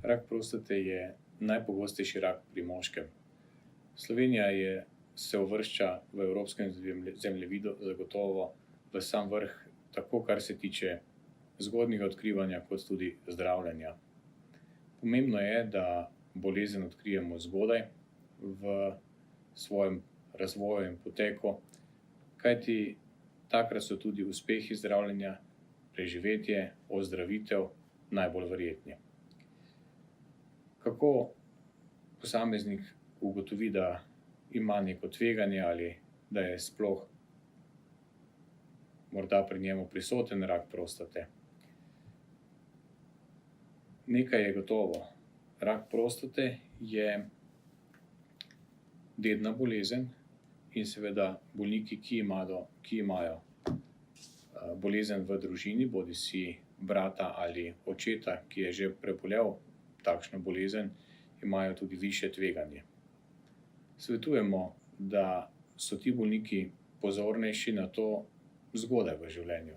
Rak prostate je najpogostejši rak pri moškem. Slovenija se uvršča v evropskem zemljevidu zagotovo v sam vrh, tako kar se tiče zgodnjega odkrivanja kot tudi zdravljenja. Pomembno je, da bolezen odkrijemo zgodaj v svojem razvoju in poteku, kajti takrat so tudi uspehi zdravljenja, preživetje, ozdravitev najbolj verjetni. Kako posameznik ugotovi, da ima neko tveganje ali da je sploh morda pri njemu prisoten rak prostate? Nekaj je gotovo. Rak prostate je dedna bolezen in seveda bolniki, ki imajo bolezen v družini, bodisi brata ali očeta, ki je že prebolel takšno bolezen, imajo tudi višje tveganje. Svetujemo, da so ti bolniki pozornejši na to zgodaj v življenju,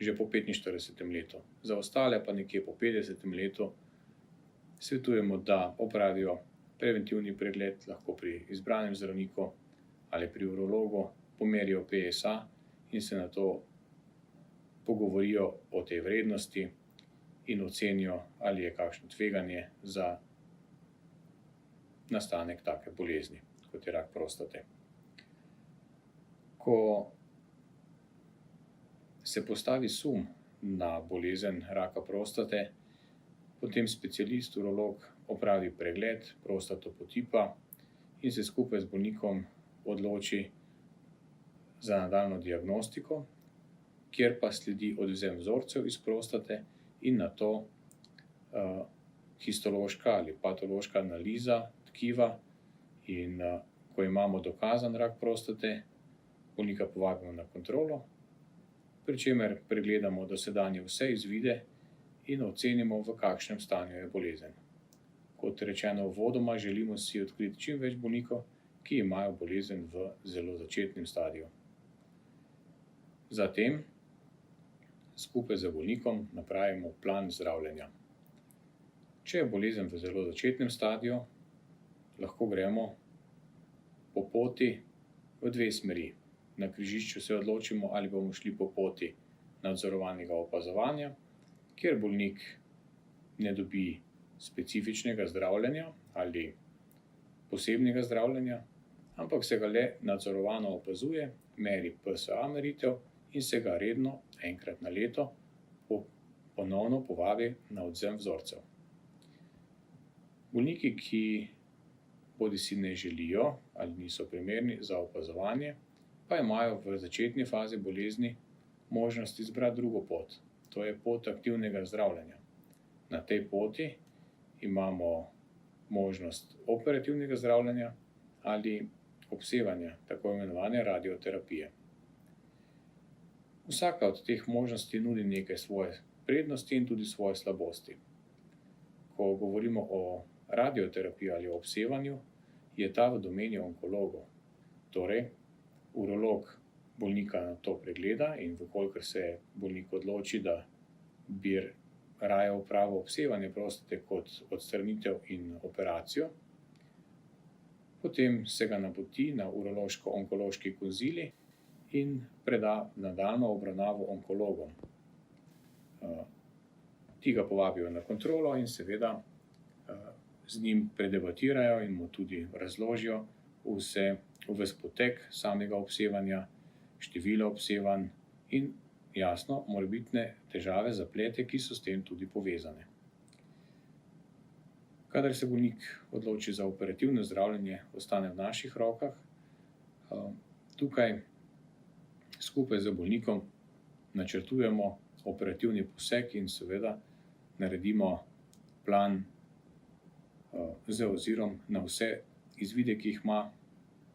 že po 45. letu. Za ostale pa nekje po 50. letu svetujemo, da opravijo preventivni pregled, lahko pri izbranem zdravniku ali pri urologu, pomerijo PSA in se nato pogovorijo o tej vrednosti in ocenijo, ali je kakšno tveganje za nastanek take bolezni, kot je rak prostate. Ko se postavi sum na bolezen raka prostate, potem specialist urolog opravi pregled prostatopotipa in se skupaj z bolnikom odloči za nadaljnjo diagnostiko, kjer pa sledi odvzem vzorcev iz prostate in nato histološka ali patološka analiza tkiva. In ko imamo dokazan rak prostate, bolnika povabimo na kontrolo, pri čemer pregledamo dosedanje vse izvide in ocenimo, v kakšnem stanju je bolezen. Kot rečeno uvodoma, želimo si odkriti čim več bolnikov, ki imajo bolezen v zelo začetnem stadiju. Zatem skupaj z bolnikom napravimo plan zdravljenja. Če je bolezen v zelo začetnem stadiju, lahko gremo po poti v dve smeri. Na križišču se odločimo, ali bomo šli po poti nadzorovanega opazovanja, kjer bolnik ne dobi specifičnega zdravljenja ali posebnega zdravljenja, ampak se ga le nadzorovano opazuje, meri PSA meritev in se ga redno, enkrat na leto, ponovno povabi na odvzem vzorcev. Bolniki, ki bodisi ne želijo ali niso primerni za opazovanje, pa imajo v začetni fazi bolezni možnost izbrati drugo pot. To je pot aktivnega zdravljenja. Na tej poti imamo možnost operativnega zdravljenja ali obsevanja, tako imenovane radioterapije. Vsaka od teh možnosti nudi nekaj svoje prednosti in tudi svoje slabosti. Ko govorimo o radioterapiji ali obsevanju, je ta v domeni onkologov. Torej, urolog bolnika na to pregleda in vkolikor se bolnik odloči, da bi raje opravil obsevanje prostate kot odstranitev in operacijo, potem se ga napoti na urološko-onkološki konzilij in preda nadaljnjo obravnavo onkologom. Ti ga povabijo na kontrolo in seveda z njim predebatirajo in mu tudi razložijo ves potek samega obsevanja, število obsevanj in jasno morebitne težave, zaplete, ki so s tem tudi povezane. Kadar se bolnik odloči za operativno zdravljenje, ostane v naših rokah. Tukaj skupaj z bolnikom načrtujemo operativni poseg in seveda naredimo plan z ozirom na vse izvide, ki jih ima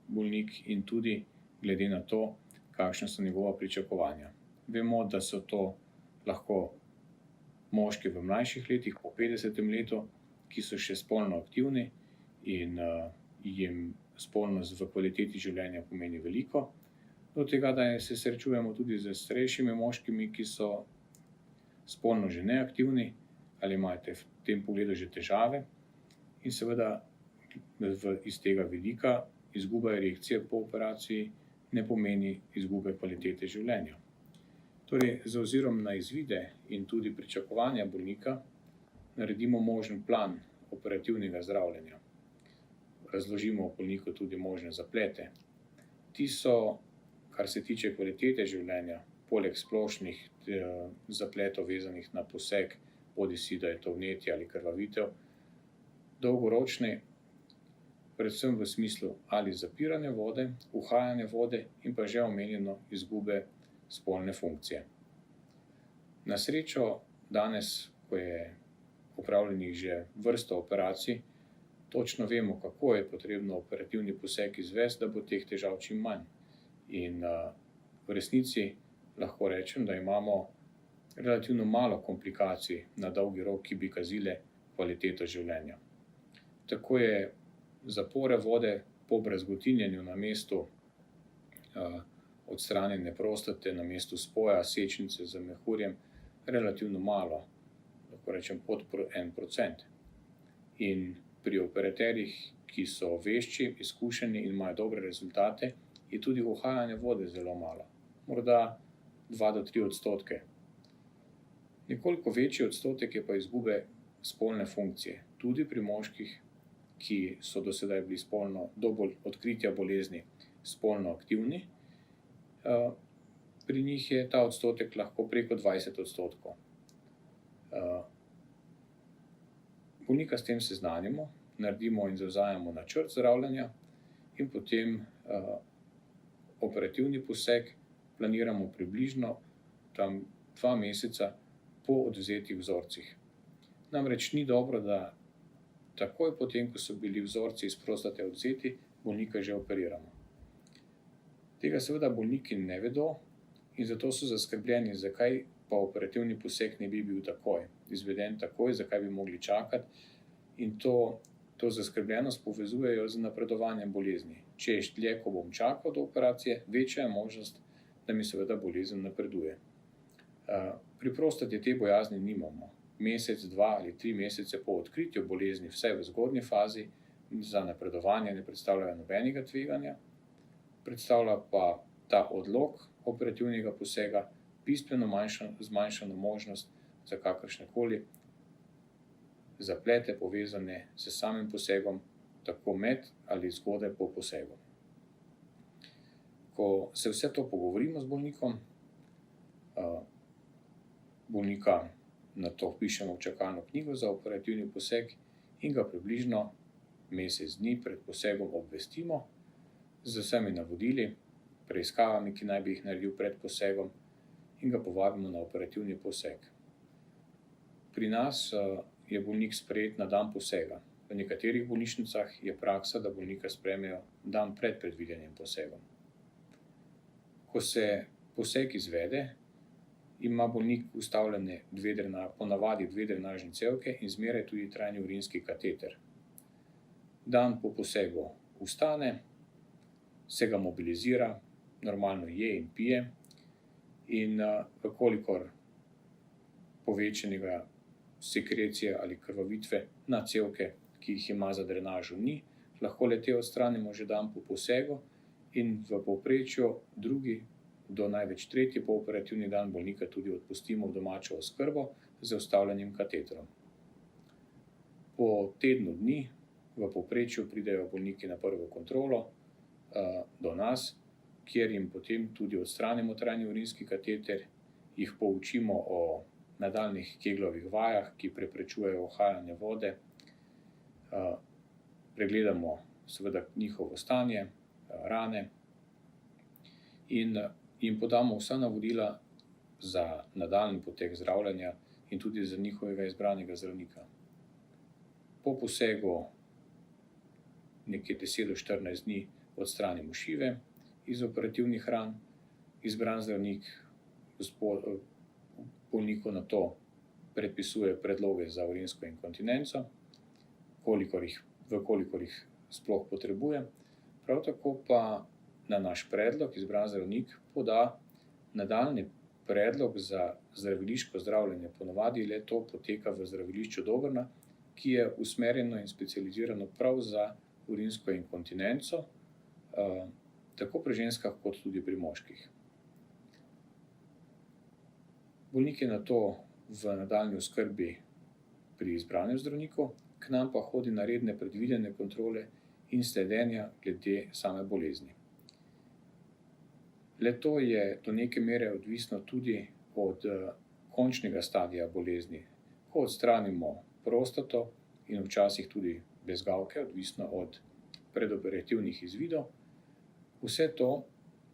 bolnik in tudi glede na to, kakšna so njegova pričakovanja. Vemo, da so to lahko moški v mlajših letih, po 50. letu, ki so še spolno aktivni in jim spolnost v kvaliteti življenja pomeni veliko. Do tega, da se srečujemo tudi s starejšimi moškimi, ki so spolno že neaktivni ali imate v tem pogledu že težave in seveda iz tega vidika izguba erekcije po operaciji ne pomeni izgube kvalitete življenja. Torej, z ozirom na izvide in tudi pričakovanja bolnika naredimo možen plan operativnega zdravljenja. Razložimo bolniku tudi možne zaplete. Ti so, kar se tiče kvalitete življenja, poleg splošnih zapletov vezanih na poseg, bodisi da je to vnetje ali krvavitev, dolgoročni, predvsem v smislu ali zapiranja vode, uhajanja vode in pa že omenjeno izgube spolne funkcije. Na srečo danes, ko je opravljenih že vrsto operacij, točno vemo, kako je potrebno operativni poseg izvesti, da bo teh težav čim manj. In v resnici lahko rečem, da imamo relativno malo komplikacij na dolgi rok, ki bi kazile kvaliteto življenja. Tako je zapore vode po brazgotinjenju na mestu odstranjene prostate, na mestu spoja sečnice z mehurjem relativno malo, lahko rečem pod 1%. In pri operaterjih, ki so vešči, izkušeni in imajo dobre rezultate, je tudi uhajanje vode zelo malo, morda 2 do 3%. Nekoliko večji odstotek je pa izgube spolne funkcije, tudi pri moških, ki so do sedaj bili do odkritja bolezni spolno aktivni. Pri njih je ta odstotek lahko preko 20%. Bolnika s tem seznanimo, naredimo in zavzamemo načrt zdravljenja in potem operativni poseg planiramo približno tam 2 meseca po odvzetih vzorcih. Namreč ni dobro, da takoj potem, ko so bili vzorci iz prostate odvzeti, bolnika že operiramo. Tega seveda bolniki ne vedo in zato so zaskrbljeni, zakaj pa operativni poseg ne bi bil takoj izveden takoj, zakaj bi mogli čakati, in to zaskrbljenost povezujejo z napredovanjem bolezni. Češ, dlje ko bom čakal do operacije, večja je možnost, da mi seveda bolezen napreduje. Pri prostati te bojazni nimamo. Mesec, 2 ali 3 mesece po odkritju bolezni, vsaj v zgodnji fazi, za napredovanje ne predstavljajo nobenega tveganja, predstavlja pa ta odlog operativnega posega bistveno zmanjšano možnost za kakršnekoli zaplete povezane s samim posegom, tako med ali zgodaj po posegu. Ko se vse to pogovorimo z bolnikom, bolnika nato vpišemo v čakalno knjigo za operativni poseg in ga približno mesec dni pred posegom obvestimo z vsemi navodili, preiskavami, ki naj bi jih naredil pred posegom, in ga povabimo na operativni poseg. Pri nas je bolnik sprejet na dan posega. V nekaterih bolnišnicah je praksa, da bolnika sprejmejo dan pred predvidenim posegom. Ko se poseg izvede, ima bolnik vstavljene ponavadi 2 drenažne cevke in zmeraj tudi trajni urinski kateter. Dan po posegu vstane, se ga mobilizira, normalno je in pije, in vkolikor povečanega sekrecije ali krvavitve na cevke, ki jih ima za drenažo, ni, lahko le-te odstranimo že dan po posegu in v povprečju 2. do največ 3. pooperativni dan bolnika tudi odpustimo v domačo oskrbo z vstavljenim katetrom. Po tednu dni v povprečju pridejo bolniki na prvo kontrolo do nas, kjer jim potem tudi odstranimo trajni urinski kateter, jih poučimo o nadaljnjih Keglovih vajah, ki preprečujejo uhajanje vode, pregledamo seveda njihovo stanje, rane in jim podamo vsa navodila za nadaljnji potek zdravljenja in tudi za njihovega izbranega zdravnika. Po posegu nekje 10 do 14 dni odstranimo šive iz operativnih ran, izbran zdravnik bolniku nato predpisuje predloge za urinsko inkontinenco, vkolikor jih sploh potrebuje. Prav tako pa na naš predlog izbran zdravnik poda nadaljnje predlog za zdraviliško zdravljenje. Ponavadi le to poteka v zdravilišču Dobrna, ki je usmerjeno in specializirano prav za urinsko inkontinenco, tako pri ženskah kot tudi pri moških. Bolnik je nato v nadaljnji oskrbi pri izbranem zdravniku, k nam pa hodi na redne predvidene kontrole in sledenja glede same bolezni. Le-to je do neke mere odvisno tudi od končnega stadija bolezni. Ko odstranimo prostato in včasih tudi bezgavke, odvisno od predoperativnih izvidov, vse to,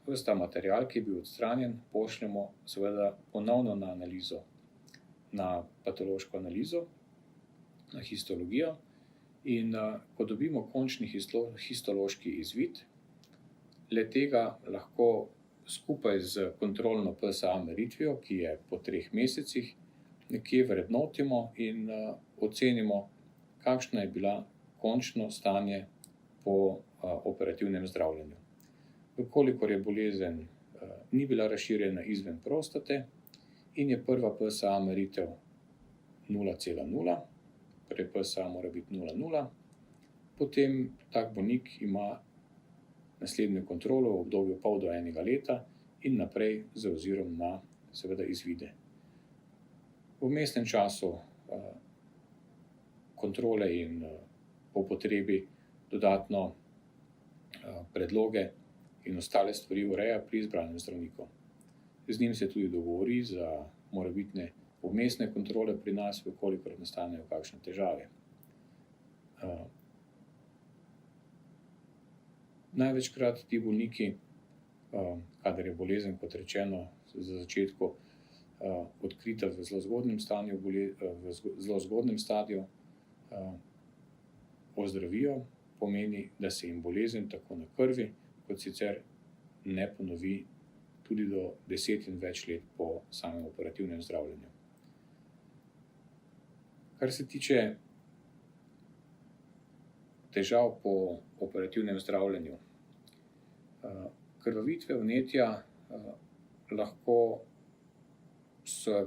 ves ta material, ki je bil odstranjen, pošljemo seveda ponovno na analizo, na patološko analizo, na histologijo in ko dobimo končni histološki izvid, le-tega lahko skupaj z kontrolno PSA meritvijo, ki je po 3 mesecih, nekje vrednotimo in ocenimo, kakšno je bila končno stanje po operativnem zdravljenju. Vkolikor je bolezen ni bila razširjena izven prostate in je prva PSA meritev 0,0, torej PSA mora biti 0,0, potem tak bolnik ima naslednjo kontrolo v obdobju pol do 1 leta in naprej z ozirom na seveda izvide. V vmesnem času kontrole in po potrebi dodatno predloge in ostale stvari ureja pri izbranem zdravniku. Z njim se tudi dogovori za morebitne vmesne kontrole pri nas, vkolikor nastanejo kakšne težave. Največkrat ti bolniki, kadar je bolezen, kot rečeno, za začetku odkrita v zelo zgodnjem stanju, v zelo zgodnjem stadiju, ozdravijo, pomeni, da se jim bolezen tako na krvi, kot sicer ne ponovi tudi do 10 in več let po samem operativnem zdravljenju. Kar se tiče težav po operativnem zdravljenju, krvavitve, vnetja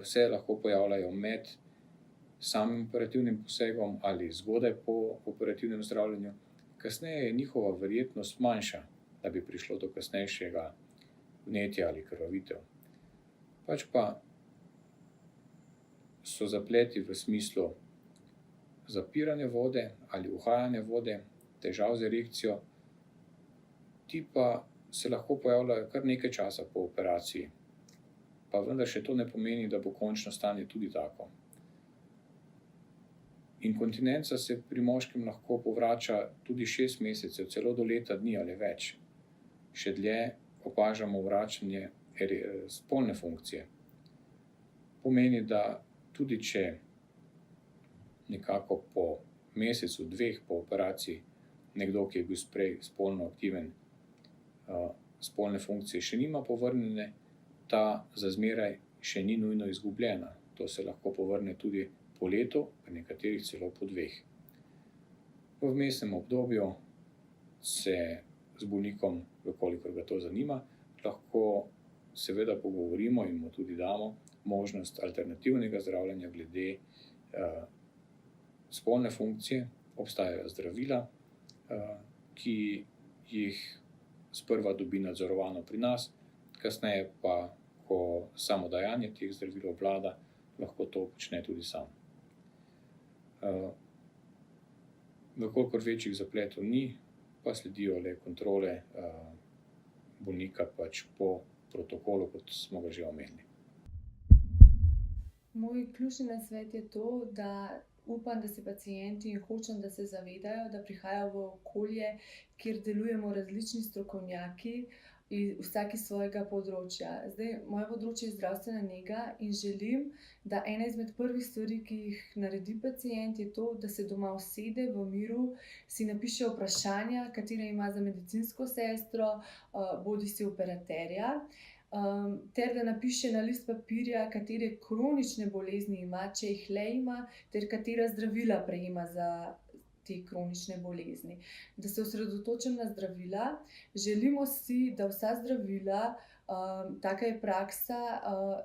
se lahko pojavljajo med samim operativnim posegom ali zgodaj po operativnem zdravljenju. Kasneje je njihova verjetnost manjša, da bi prišlo do kasnejšega vnetja ali krvavitev. Pač pa so zapleti v smislu zapiranja vode ali uhajanja vode, težav z erekcijo, ti pa se lahko pojavljajo kar nekaj časa po operaciji, pa vendar še to ne pomeni, da bo končno stanje tudi tako. Inkontinenca se pri moškem lahko povrača tudi 6 mesecev, celo do leta dni ali več. Še dlje opažamo vračanje spolne funkcije. Pomeni, da tudi če nekako po mesecu, 2 po operaciji nekdo, ki je bil prej spolno aktiven, spolne funkcije še nima povrnjene, ta za zmeraj še ni nujno izgubljena. To se lahko povrne tudi po letu, pri nekaterih celo po 2. V vmesnem obdobju se z bolnikom, vkolikor ga to zanima, lahko seveda pogovorimo in mu tudi damo možnost alternativnega zdravljenja glede spolne funkcije. Obstajajo zdravila, ki jih sprva dobi nadzorovano pri nas, kasneje pa, ko samo dajanje teh zdravil obvlada, lahko to počne tudi sam. Vkolikor večjih zapletov ni, pa sledijo le kontrole bolnika pač po protokolu, kot smo ga že omenili. Moj ključni nasvet je to, da upam, da se pacienti in hočem, da se zavedajo, da prihajajo v okolje, kjer delujemo različni strokovnjaki, vsak iz svojega področja. Zdaj, moje področje je zdravstvena nega in želim, da ena izmed prvih stvari, ki jih naredi pacient, je to, da se doma usede v miru, si napiše vprašanja, katere ima za medicinsko sestro, bodisi operaterja, ter da napiše na list papirja, katere kronične bolezni ima, če jih le ima, ter katera zdravila prejema za te kronične bolezni. Da se osredotočim na zdravila, želimo si, da vsa zdravila, taka je praksa,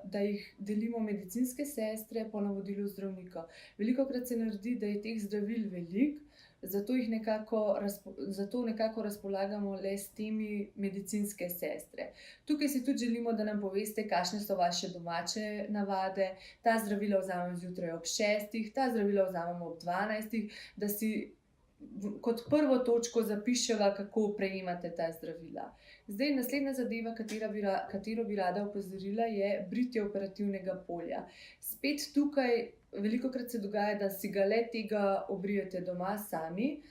da jih delimo medicinske sestre po navodilu zdravnika. Velikokrat se naredi, da je teh zdravil veliko, zato nekako razpolagamo le s temi medicinske sestre. Tukaj si tudi želimo, da nam poveste, kakšne so vaše domače navade. Ta zdravila vzamem zjutraj ob 6, ta zdravila vzamemo ob 12, da si kot prvo točko zapiševa, kako prejemate ta zdravila. Zdaj, naslednja zadeva, katero bi rada opozorila, je britje operativnega polja. Spet tukaj velikokrat se dogaja, da si ga le tega obrijete doma sami.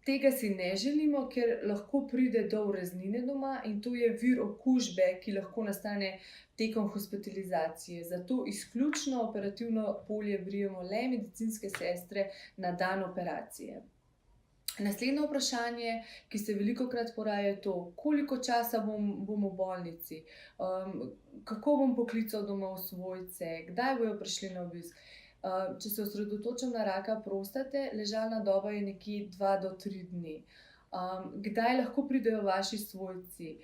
Tega si ne želimo, ker lahko pride do ureznine doma in to je vir okužbe, ki lahko nastane tekom hospitalizacije. Zato izključno operativno polje brijemo le medicinske sestre na dan operacije. Naslednje vprašanje, ki se velikokrat poraja, je to, koliko časa bom v bolnici, kako bom poklical domov svojce, kdaj bojo prišli na obisk. Če se osredotočim na raka prostate, ležalna doba je nekje 2 do 3 dni. Kdaj lahko pridejo vaši svojci?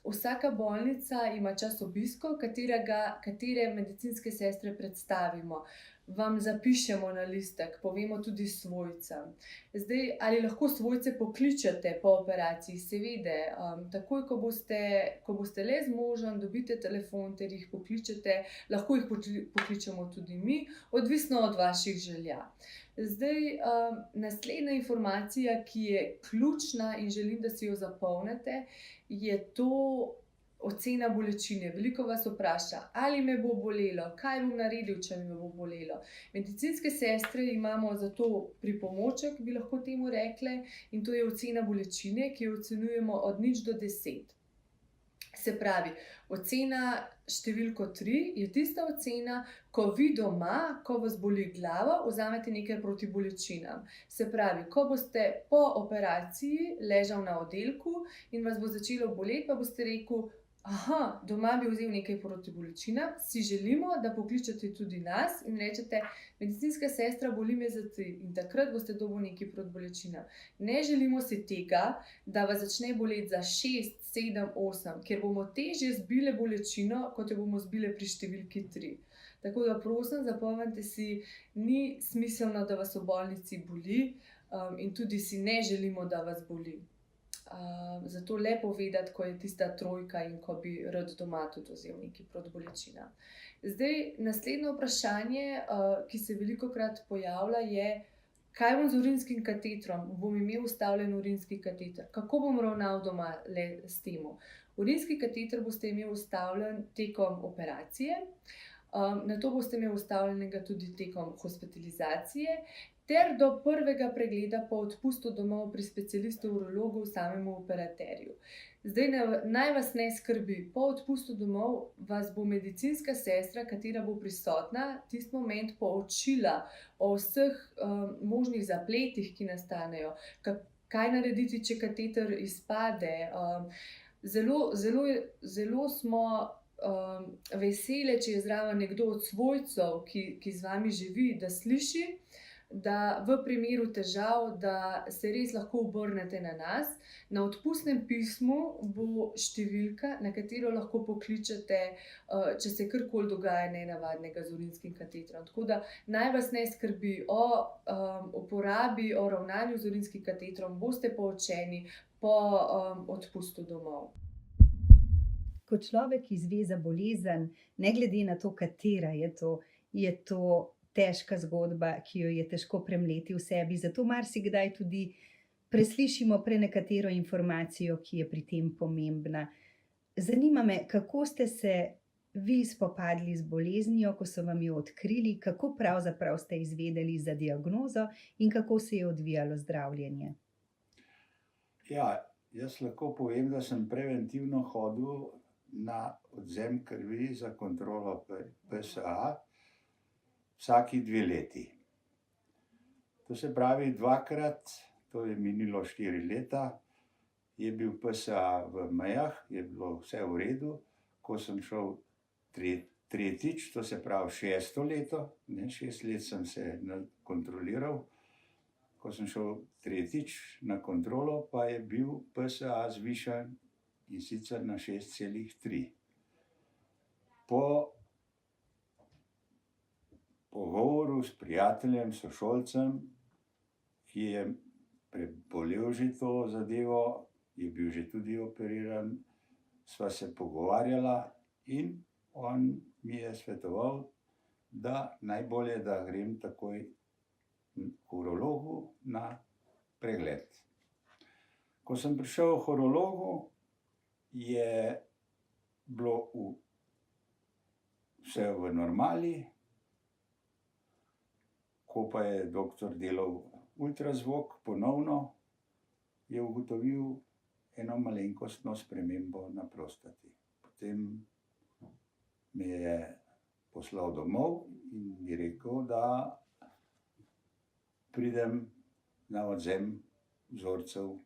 Vsaka bolnica ima čas obiskov, katere medicinske sestre predstavimo. Vam zapišemo na listek, povemo tudi svojcem. Zdaj, ali lahko svojce pokličete po operaciji? Seveda, takoj, ko boste le zmožni, dobite telefon ter jih pokličete, lahko jih pokličemo tudi mi, odvisno od vaših želja. Zdaj, naslednja informacija, ki je ključna in želim, da si jo zapomnite, je to ocena bolečine. Veliko vas vpraša, ali me bo bolelo, kaj bom naredil, če me bo bolelo. Medicinske sestre imamo za to pripomoček, bi lahko temu rekli, in to je ocena bolečine, ki jo ocenjujemo od 0 do 10. Se pravi, ocena številko 3 je tista ocena, ko vi doma, ko vas boli glava, vzamete nekaj proti bolečinam. Se pravi, ko boste po operaciji ležali na oddelku in vas bo začelo boleti, pa boste rekel, doma bi vzel nekaj proti bolečinam, si želimo, da pokličete tudi nas in rečete, medicinska sestra, boli me za 3, in takrat boste dobili nekaj proti bolečinam. Ne želimo si tega, da vas začne boleti za 6, 7, 8, ker bomo težje zbile bolečino, kot jo bomo zbile pri številki 3. Tako da prosim, zapomnite si, ni smiselno, da vas v bolnici boli, in tudi si ne želimo, da vas boli. Zato le povedati, ko je tista 3 in ko bi rad doma tudi vzel nekaj proti bolečinam. Zdaj, naslednje vprašanje, ki se velikokrat pojavlja, je, kaj bom z urinskim katetrom? Bom imel vstavljen urinski kateter? Kako bom ravnal doma s tem? Urinski kateter boste imeli vstavljen tekom operacije, nato boste imeli vstavljenega tudi tekom hospitalizacije, ter do prvega pregleda po odpustu domov pri specialistu urologu, samemu operaterju. Zdaj, naj vas ne skrbi, po odpustu domov vas bo medicinska sestra, katera bo prisotna, tisti moment poučila o vseh možnih zapletih, ki nastanejo, kaj narediti, če kateter izpade. Zelo smo vesele, če je zraven nekdo od svojcev, ki z vami živi, da sliši, da v primeru težav, da se res lahko obrnete na nas. Na odpustnem pismu bo številka, na katero lahko pokličete, če se karkoli dogaja nenavadnega z urinskim katetrom. Tako da naj vas ne skrbi, o uporabi, o ravnanju z urinskim katetrom boste poučeni po odpustu domov. Ko človek izve za bolezen, ne glede na to, katera je to težka zgodba, ki jo je težko premleti v sebi. Zato marsikdaj tudi preslišimo prenekatero informacijo, ki je pri tem pomembna. Zanima me, kako ste se vi spopadli z boleznijo, ko so vam jo odkrili, kako pravzaprav ste izvedeli za diagnozo in kako se je odvijalo zdravljenje? Ja, jaz lahko povem, da sem preventivno hodil na odvzem krvi za kontrolo PSA vsaki 2 leti. To se pravi, 2-krat, to je minilo 4 leta, je bil PSA v mejah, je bilo vse v redu. Ko sem šel tretjič, to se pravi 6. leto, ne, 6 let sem se kontroliral. Ko sem šel tretjič na kontrolo, pa je bil PSA zvišan, in sicer na 6,3. Po pogovoru s prijateljem, sošolcem, ki je prebolel že to zadevo, je bil že tudi operiran, sva se pogovarjala in on mi je svetoval, da najbolje, da grem takoj k urologu na pregled. Ko sem prišel k urologu, je bilo vse v normali. Ko pa je doktor delal ultrazvok ponovno, je ugotovil eno malenkostno spremembo na prostati. Potem me je poslal domov in mi rekel, da pridem na odvzem vzorcev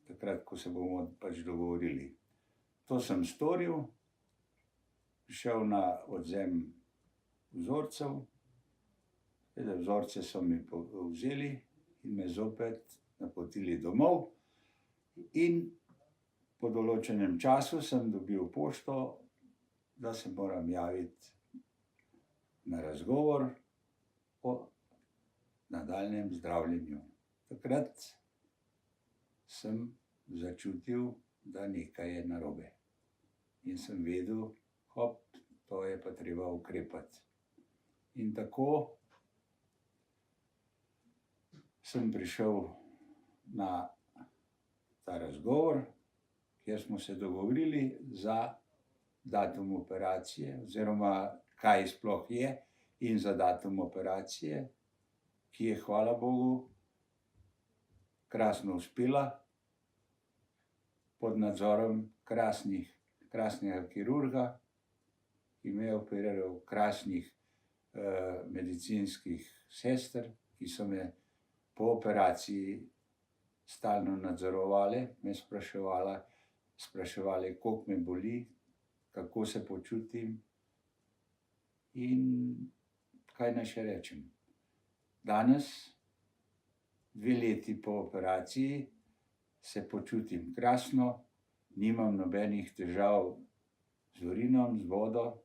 takrat, ko se bomo pač dogovorili. To sem storil, prišel na odvzem vzorcev, vzorce so mi vzeli in me zopet napotili domov, in po določenem času sem dobil pošto, da se moram javiti na razgovor o nadaljnjem zdravljenju. Takrat sem začutil, da nekaj je narobe. In sem vedel, to je pa treba ukrepati. In tako sem prišel na ta razgovor, kjer smo se dogovorili za datum operacije, oziroma kaj sploh je, in za datum operacije, ki je, hvala Bogu, krasno uspela, pod nadzorom krasnega kirurga, ki me je operiral, krasnih medicinskih sester, ki so me po operaciji stalno nadzorovale, me spraševale, koliko me boli, kako se počutim in kaj naj še rečem. Danes, 2 leti po operaciji, se počutim krasno, nimam nobenih težav z urinom, z vodo,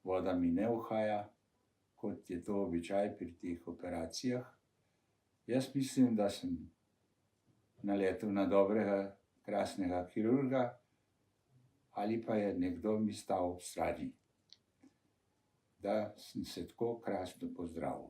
voda mi ne uhaja, kot je to običaj pri teh operacijah. Jaz mislim, da sem naletel na dobrega, krasnega kirurga, ali pa je nekdo mi stal ob strani, da sem se tako krasno pozdravil.